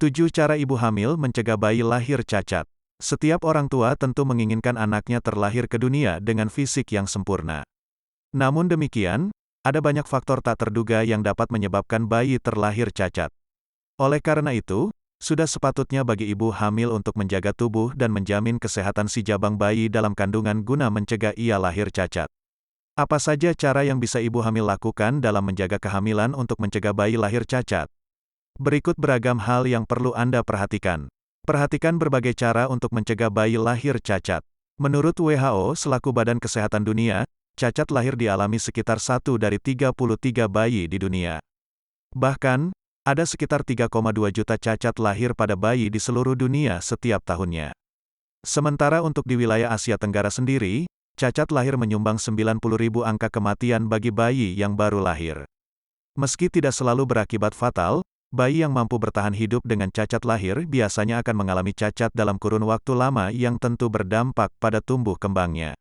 7 cara ibu hamil mencegah bayi lahir cacat. Setiap orang tua tentu menginginkan anaknya terlahir ke dunia dengan fisik yang sempurna. Namun demikian, ada banyak faktor tak terduga yang dapat menyebabkan bayi terlahir cacat. Oleh karena itu, sudah sepatutnya bagi ibu hamil untuk menjaga tubuh dan menjamin kesehatan si jabang bayi dalam kandungan guna mencegah ia lahir cacat. Apa saja cara yang bisa ibu hamil lakukan dalam menjaga kehamilan untuk mencegah bayi lahir cacat? Berikut beragam hal yang perlu Anda perhatikan. Perhatikan berbagai cara untuk mencegah bayi lahir cacat. Menurut WHO selaku Badan Kesehatan Dunia, cacat lahir dialami sekitar 1 dari 33 bayi di dunia. Bahkan, ada sekitar 3,2 juta cacat lahir pada bayi di seluruh dunia setiap tahunnya. Sementara untuk di wilayah Asia Tenggara sendiri, cacat lahir menyumbang 90.000 angka kematian bagi bayi yang baru lahir. Meski tidak selalu berakibat fatal, bayi yang mampu bertahan hidup dengan cacat lahir biasanya akan mengalami cacat dalam kurun waktu lama yang tentu berdampak pada tumbuh kembangnya.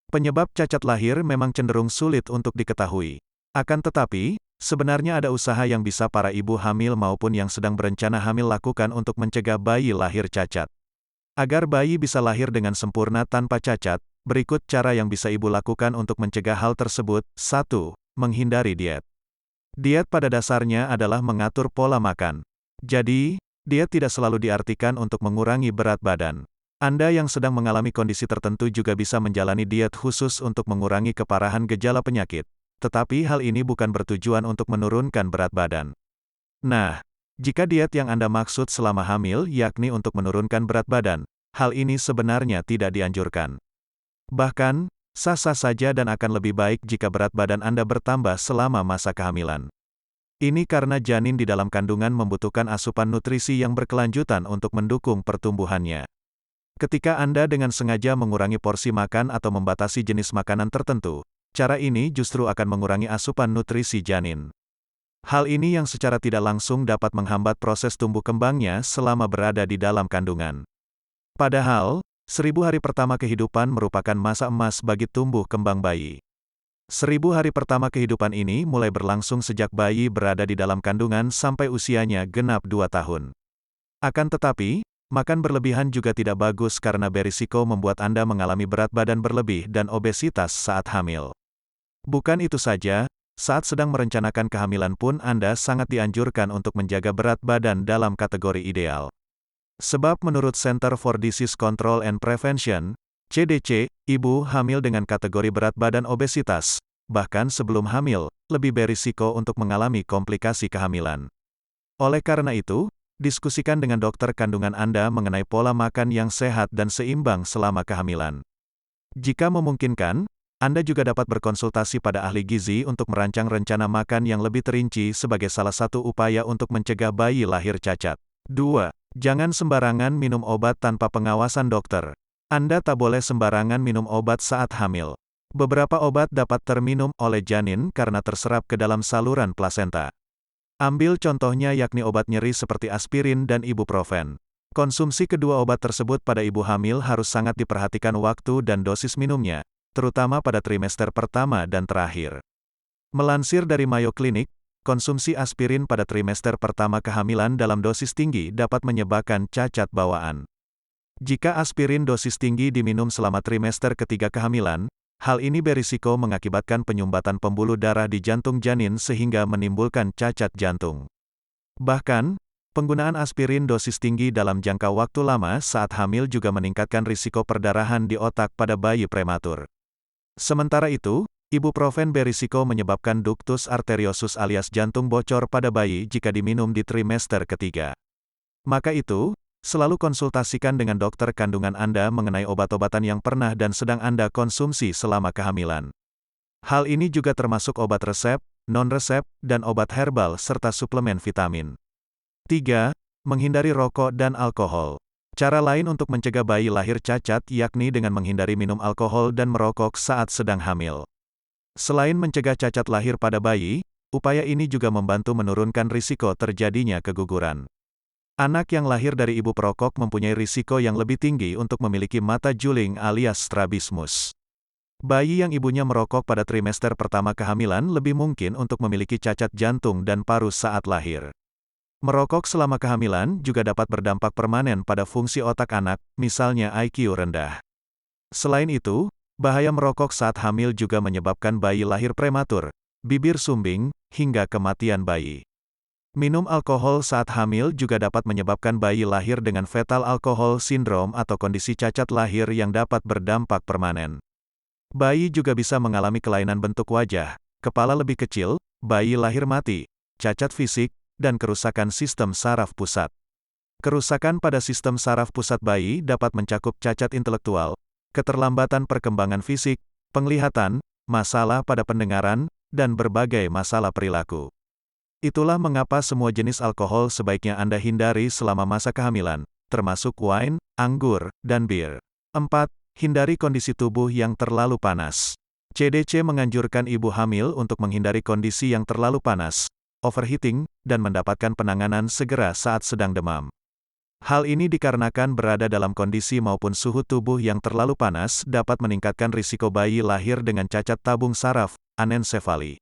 Penyebab cacat lahir memang cenderung sulit untuk diketahui. Akan tetapi, sebenarnya ada usaha yang bisa para ibu hamil maupun yang sedang berencana hamil lakukan untuk mencegah bayi lahir cacat. Agar bayi bisa lahir dengan sempurna tanpa cacat, berikut cara yang bisa ibu lakukan untuk mencegah hal tersebut. 1. Menghindari diet. Diet pada dasarnya adalah mengatur pola makan. Jadi, diet tidak selalu diartikan untuk mengurangi berat badan. Anda yang sedang mengalami kondisi tertentu juga bisa menjalani diet khusus untuk mengurangi keparahan gejala penyakit. Tetapi hal ini bukan bertujuan untuk menurunkan berat badan. Nah, jika diet yang Anda maksud selama hamil yakni untuk menurunkan berat badan, hal ini sebenarnya tidak dianjurkan. Bahkan, sah-sah saja dan akan lebih baik jika berat badan Anda bertambah selama masa kehamilan. Ini karena janin di dalam kandungan membutuhkan asupan nutrisi yang berkelanjutan untuk mendukung pertumbuhannya. Ketika Anda dengan sengaja mengurangi porsi makan atau membatasi jenis makanan tertentu, cara ini justru akan mengurangi asupan nutrisi janin. Hal ini yang secara tidak langsung dapat menghambat proses tumbuh kembangnya selama berada di dalam kandungan. Padahal, 1000 hari pertama kehidupan merupakan masa emas bagi tumbuh kembang bayi. 1000 hari pertama kehidupan ini mulai berlangsung sejak bayi berada di dalam kandungan sampai usianya genap 2 tahun. Akan tetapi, makan berlebihan juga tidak bagus karena berisiko membuat Anda mengalami berat badan berlebih dan obesitas saat hamil. Bukan itu saja, saat sedang merencanakan kehamilan pun Anda sangat dianjurkan untuk menjaga berat badan dalam kategori ideal. Sebab menurut Center for Disease Control and Prevention, CDC, ibu hamil dengan kategori berat badan obesitas, bahkan sebelum hamil, lebih berisiko untuk mengalami komplikasi kehamilan. Oleh karena itu, diskusikan dengan dokter kandungan Anda mengenai pola makan yang sehat dan seimbang selama kehamilan. Jika memungkinkan, Anda juga dapat berkonsultasi pada ahli gizi untuk merancang rencana makan yang lebih terinci sebagai salah satu upaya untuk mencegah bayi lahir cacat. 2. Jangan sembarangan minum obat tanpa pengawasan dokter. Anda tak boleh sembarangan minum obat saat hamil. Beberapa obat dapat terminum oleh janin karena terserap ke dalam saluran plasenta. Ambil contohnya yakni obat nyeri seperti aspirin dan ibuprofen. Konsumsi kedua obat tersebut pada ibu hamil harus sangat diperhatikan waktu dan dosis minumnya, terutama pada trimester pertama dan terakhir. Melansir dari Mayo Clinic, konsumsi aspirin pada trimester pertama kehamilan dalam dosis tinggi dapat menyebabkan cacat bawaan. Jika aspirin dosis tinggi diminum selama trimester ketiga kehamilan, hal ini berisiko mengakibatkan penyumbatan pembuluh darah di jantung janin sehingga menimbulkan cacat jantung. Bahkan, penggunaan aspirin dosis tinggi dalam jangka waktu lama saat hamil juga meningkatkan risiko perdarahan di otak pada bayi prematur. Sementara itu, ibuprofen berisiko menyebabkan ductus arteriosus alias jantung bocor pada bayi jika diminum di trimester ketiga. Maka itu, selalu konsultasikan dengan dokter kandungan Anda mengenai obat-obatan yang pernah dan sedang Anda konsumsi selama kehamilan. Hal ini juga termasuk obat resep, non-resep, dan obat herbal serta suplemen vitamin. 3. Menghindari rokok dan alkohol. Cara lain untuk mencegah bayi lahir cacat yakni dengan menghindari minum alkohol dan merokok saat sedang hamil. Selain mencegah cacat lahir pada bayi, upaya ini juga membantu menurunkan risiko terjadinya keguguran. Anak yang lahir dari ibu perokok mempunyai risiko yang lebih tinggi untuk memiliki mata juling alias strabismus. Bayi yang ibunya merokok pada trimester pertama kehamilan lebih mungkin untuk memiliki cacat jantung dan paru saat lahir. Merokok selama kehamilan juga dapat berdampak permanen pada fungsi otak anak, misalnya IQ rendah. Selain itu, bahaya merokok saat hamil juga menyebabkan bayi lahir prematur, bibir sumbing, hingga kematian bayi. Minum alkohol saat hamil juga dapat menyebabkan bayi lahir dengan fetal alcohol syndrome atau kondisi cacat lahir yang dapat berdampak permanen. Bayi juga bisa mengalami kelainan bentuk wajah, kepala lebih kecil, bayi lahir mati, cacat fisik, dan kerusakan sistem saraf pusat. Kerusakan pada sistem saraf pusat bayi dapat mencakup cacat intelektual, keterlambatan perkembangan fisik, penglihatan, masalah pada pendengaran, dan berbagai masalah perilaku. Itulah mengapa semua jenis alkohol sebaiknya Anda hindari selama masa kehamilan, termasuk wine, anggur, dan bir. 4. Hindari kondisi tubuh yang terlalu panas. CDC menganjurkan ibu hamil untuk menghindari kondisi yang terlalu panas, overheating, dan mendapatkan penanganan segera saat sedang demam. Hal ini dikarenakan berada dalam kondisi maupun suhu tubuh yang terlalu panas dapat meningkatkan risiko bayi lahir dengan cacat tabung saraf, anencefali.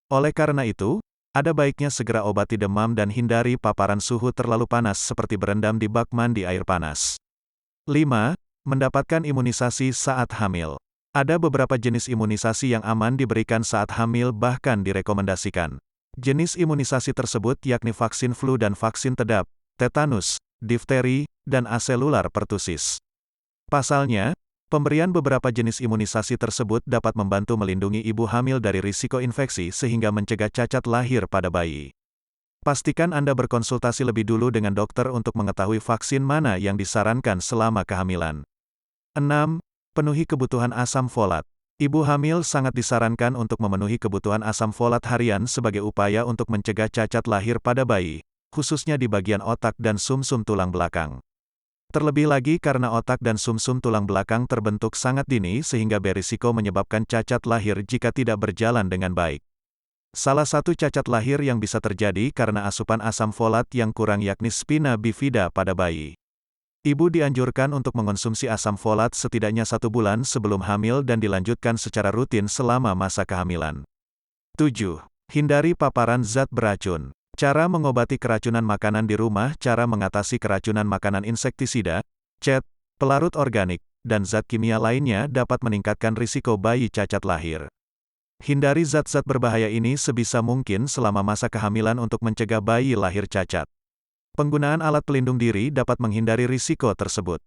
Oleh karena itu, ada baiknya segera obati demam dan hindari paparan suhu terlalu panas seperti berendam di bak mandi air panas. 5. Mendapatkan imunisasi saat hamil. Ada beberapa jenis imunisasi yang aman diberikan saat hamil bahkan direkomendasikan. Jenis imunisasi tersebut yakni vaksin flu dan vaksin tedap, tetanus, difteri, dan aselular pertusis. Pasalnya, pemberian beberapa jenis imunisasi tersebut dapat membantu melindungi ibu hamil dari risiko infeksi sehingga mencegah cacat lahir pada bayi. Pastikan Anda berkonsultasi lebih dulu dengan dokter untuk mengetahui vaksin mana yang disarankan selama kehamilan. 6. Penuhi kebutuhan asam folat. Ibu hamil sangat disarankan untuk memenuhi kebutuhan asam folat harian sebagai upaya untuk mencegah cacat lahir pada bayi, khususnya di bagian otak dan sumsum tulang belakang. Terlebih lagi karena otak dan sumsum tulang belakang terbentuk sangat dini sehingga berisiko menyebabkan cacat lahir jika tidak berjalan dengan baik. Salah satu cacat lahir yang bisa terjadi karena asupan asam folat yang kurang yakni spina bifida pada bayi. Ibu dianjurkan untuk mengonsumsi asam folat setidaknya 1 bulan sebelum hamil dan dilanjutkan secara rutin selama masa kehamilan. 7. Hindari paparan zat beracun. Cara mengobati keracunan makanan di rumah. Cara mengatasi keracunan makanan insektisida, cat, pelarut organik, dan zat kimia lainnya dapat meningkatkan risiko bayi cacat lahir. Hindari zat-zat berbahaya ini sebisa mungkin selama masa kehamilan untuk mencegah bayi lahir cacat. Penggunaan alat pelindung diri dapat menghindari risiko tersebut.